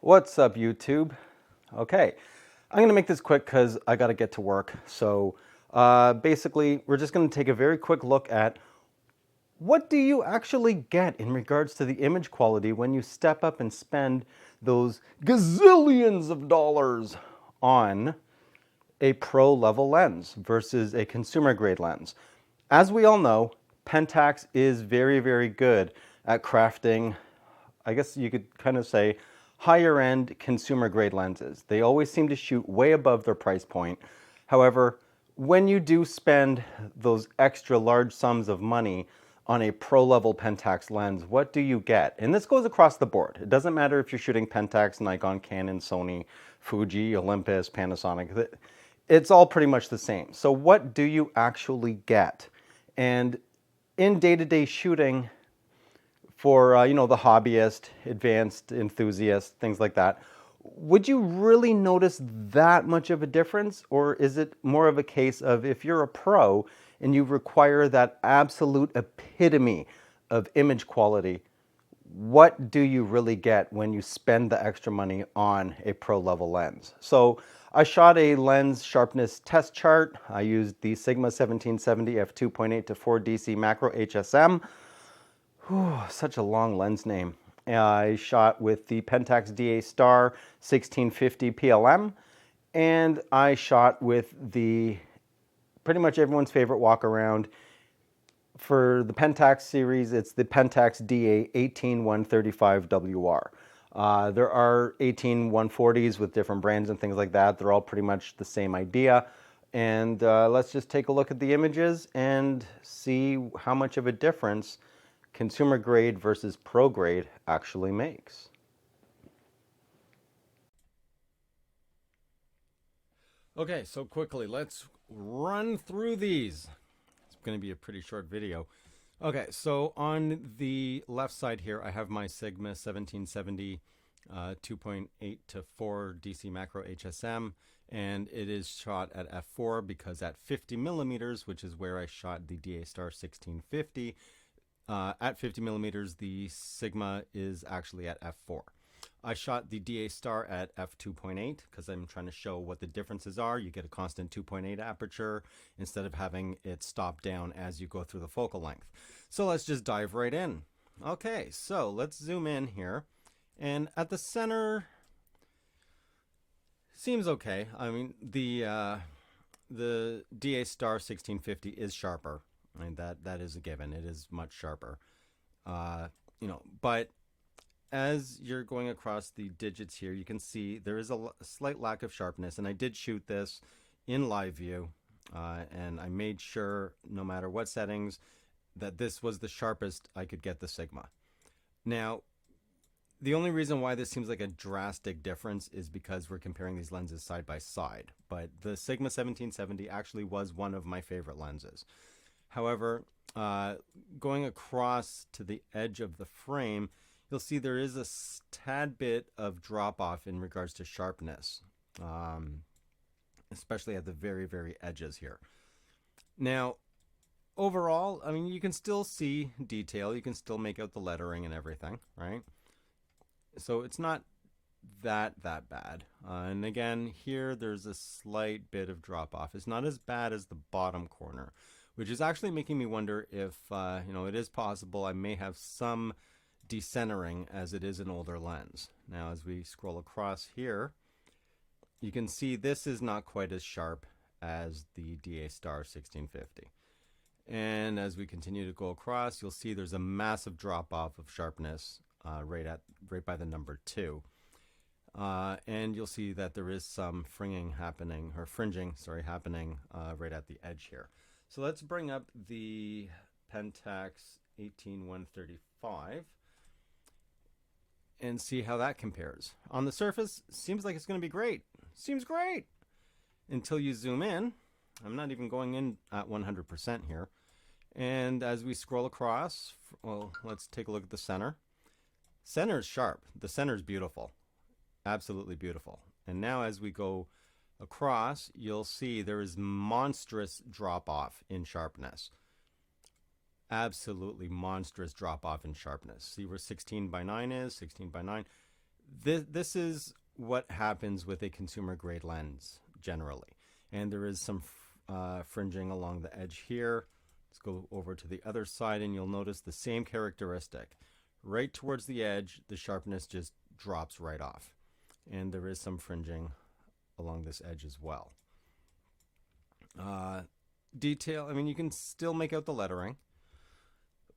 What's up, YouTube? Okay, I'm going to make this quick because I got to get to work. So basically, we're just going to take a very quick look at what do you actually get in regards to the image quality when you step up and spend those gazillions of dollars on a pro level lens versus a consumer grade lens. As we all know, Pentax is very, very good at crafting, I guess you could kind of say, higher end consumer grade lenses. They always seem to shoot way above their price point. However, when you do spend those extra large sums of money on a pro level Pentax lens, what do you get? And this goes across the board. It doesn't matter if you're shooting Pentax, Nikon, Canon, Sony, Fuji, Olympus, Panasonic. It's all pretty much the same. So what do you actually get? And in day-to-day shooting, for the hobbyist, advanced enthusiast, things like that, would you really notice that much of a difference? Or is it more of a case of if you're a pro and you require that absolute epitome of image quality, what do you really get when you spend the extra money on a pro level lens? So I shot a lens sharpness test chart. I used the Sigma 1770 f2.8 to 4 DC macro HSM. Whew, such a long lens name. I shot with the Pentax DA Star 1650 PLM, and I shot with the pretty much everyone's favorite walk around. For the Pentax series, it's the Pentax DA 18135 WR. There are 18140s with different brands and things like that. They're all pretty much the same idea. And let's just take a look at the images and see how much of a difference consumer grade versus pro grade actually makes. Okay, so quickly, let's run through these. It's going to be a pretty short video. Okay, so on the left side here, I have my Sigma 1770 2.8 to 4 DC macro HSM, and it is shot at f4 because at 50 millimeters, which is where I shot the DA Star 1650, at 50 millimeters, the Sigma is actually at f4. I shot the DA Star at f2.8 because I'm trying to show what the differences are. You get a constant 2.8 aperture instead of having it stop down as you go through the focal length. So let's just dive right in. Okay, so let's zoom in here. And at the center, seems okay. I mean, the DA Star 1650 is sharper. I mean, that is a given. It is much sharper. But as you're going across the digits here, you can see there is a slight lack of sharpness. And I did shoot this in live view. And I made sure, no matter what settings, that this was the sharpest I could get the Sigma. Now, the only reason why this seems like a drastic difference is because we're comparing these lenses side by side. But the Sigma 1770 actually was one of my favorite lenses. However, going across to the edge of the frame, you'll see there is a tad bit of drop off in regards to sharpness, especially at the very, very edges here. Now, overall, I mean, you can still see detail. You can still make out the lettering and everything, right? So it's not that bad. And again, here there's a slight bit of drop off. It's not as bad as the bottom corner, which is actually making me wonder if, it is possible I may have some decentering as it is an older lens. Now, as we scroll across here, you can see this is not quite as sharp as the DA Star 1650. And as we continue to go across, you'll see there's a massive drop off of sharpness right by the number 2. And you'll see that there is some fringing happening right at the edge here. So let's bring up the Pentax 18135 and see how that compares. On the surface, seems like it's going to be great. Seems great until you zoom in. I'm not even going in at 100% here. And as we scroll across, well, let's take a look at the center. Center is sharp. The center is beautiful. Absolutely beautiful. And now as we go across, you'll see there is monstrous drop off in sharpness. Absolutely monstrous drop off in sharpness. See where 16:9 is? 16:9. This is what happens with a consumer grade lens generally. And there is some fringing along the edge here. Let's go over to the other side and you'll notice the same characteristic. Right towards the edge, the sharpness just drops right off. And there is some fringing along this edge as well. Detail, I mean, you can still make out the lettering,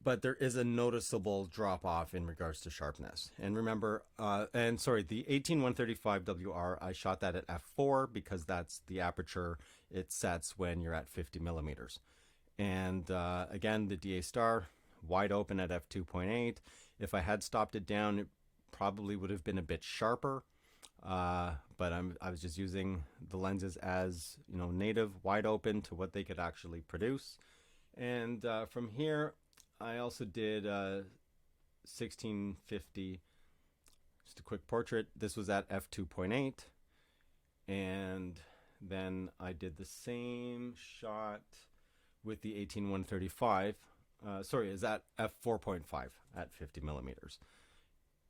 but there is a noticeable drop off in regards to sharpness. And remember, the 18135 WR, I shot that at f4 because that's the aperture it sets when you're at 50 millimeters. And again, the DA star wide open at f2.8. If I had stopped it down, it probably would have been a bit sharper. But I was just using the lenses as, you know, native, wide open to what they could actually produce. And from here, I also did 1650, just a quick portrait. This was at f2.8. And then I did the same shot with the 18135. Is at f4.5 at 50 millimeters.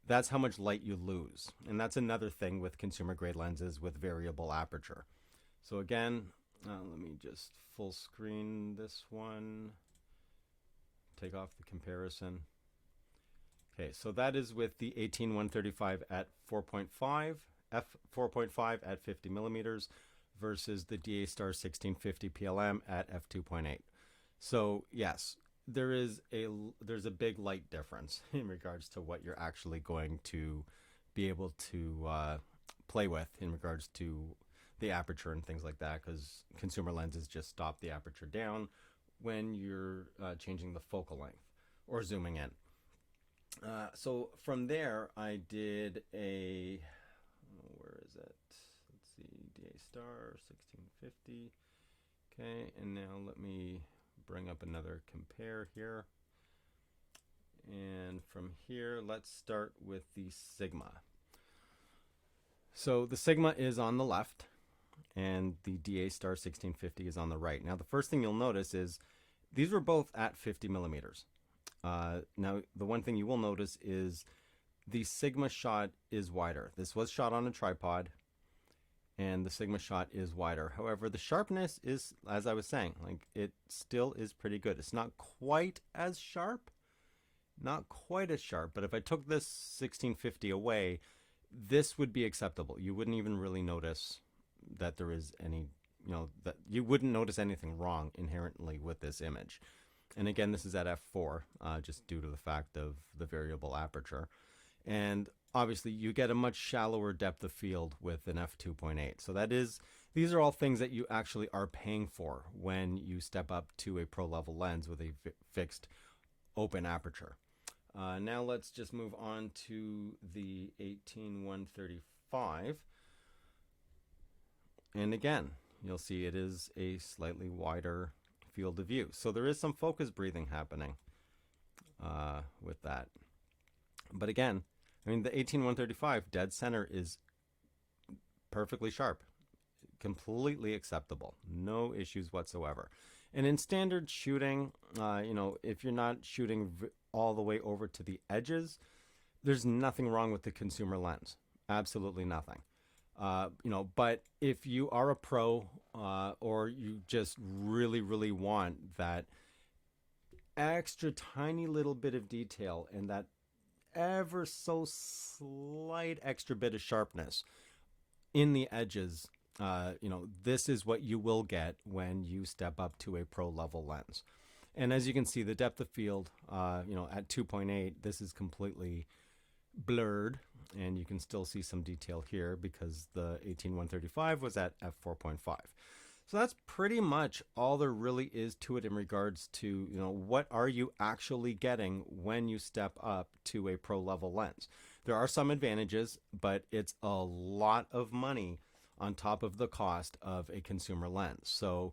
That's how much light you lose. And that's another thing with consumer grade lenses with variable aperture. So again, let me just full screen this one. Take off the comparison. Okay, so that is with the 18135 at 4.5, f4.5 at 50 millimeters versus the DA Star 1650 PLM at f2.8. So yes, there's a big light difference in regards to what you're actually going to be able to play with in regards to the aperture and things like that, because consumer lenses just stop the aperture down when you're changing the focal length or zooming in. So from there, I did where is it? Let's see, DA Star 1650. Okay, and now let me bring up another compare here. And from here, let's start with the Sigma. So the Sigma is on the left and the DA Star 1650 is on the right. Now, the first thing you'll notice is these were both at 50 millimeters. Now, the one thing you will notice is the Sigma shot is wider. This was shot on a tripod, and the Sigma shot is wider. However, the sharpness is, as I was saying, like it still is pretty good. It's not quite as sharp, but if I took this 1650 away, this would be acceptable. You wouldn't even really notice that there is any, that you wouldn't notice anything wrong inherently with this image. And again, this is at f4, just due to the fact of the variable aperture. And obviously, you get a much shallower depth of field with an f2.8. So these are all things that you actually are paying for when you step up to a pro level lens with a fixed open aperture. Now let's just move on to the 18135. And again, you'll see it is a slightly wider field of view. So there is some focus breathing happening with that. But again, I mean, the 18135 dead center is perfectly sharp, completely acceptable, no issues whatsoever. And in standard shooting, if you're not shooting all the way over to the edges, there's nothing wrong with the consumer lens, absolutely nothing. But if you are a pro or you just really, really want that extra tiny little bit of detail and that ever so slight extra bit of sharpness in the edges, this is what you will get when you step up to a pro level lens. And as you can see, the depth of field, at 2.8, this is completely blurred, and you can still see some detail here because the 18135 was at f4.5. So that's pretty much all there really is to it in regards to, what are you actually getting when you step up to a pro level lens. There are some advantages, but it's a lot of money on top of the cost of a consumer lens. So,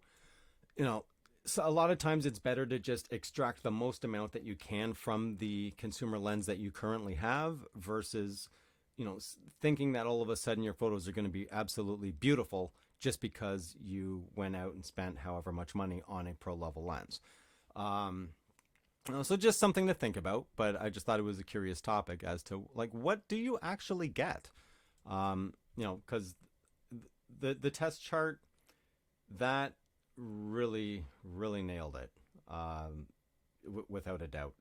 so a lot of times it's better to just extract the most amount that you can from the consumer lens that you currently have versus, thinking that all of a sudden your photos are going to be absolutely beautiful just because you went out and spent however much money on a pro level lens. So just something to think about, but I just thought it was a curious topic as to like what do you actually get? Because the test chart that really nailed it, without a doubt.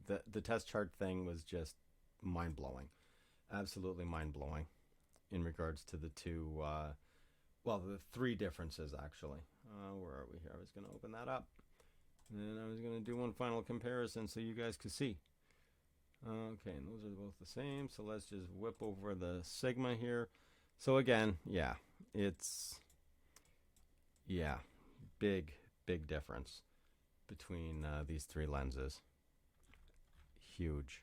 The test chart thing was just mind blowing, absolutely mind blowing, in regards to the two. The three differences actually. Where are we here? I was going to open that up. And then I was going to do one final comparison so you guys could see. Okay, and those are both the same. So let's just whip over the Sigma here. So again, it's big difference between these three lenses. Huge.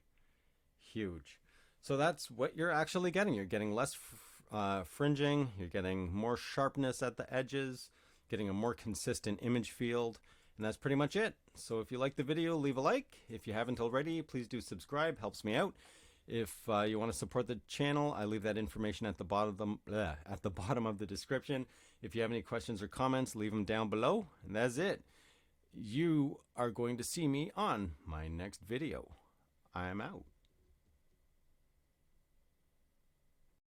So that's what you're actually getting. You're getting less fringing. You're getting more sharpness at the edges, getting a more consistent image field. And that's pretty much it. So if you like the video, leave a like. If you haven't already, please do subscribe. Helps me out. If you want to support the channel, I leave that information at the bottom of the description. If you have any questions or comments, leave them down below. And that's it. You are going to see me on my next video. I'm out.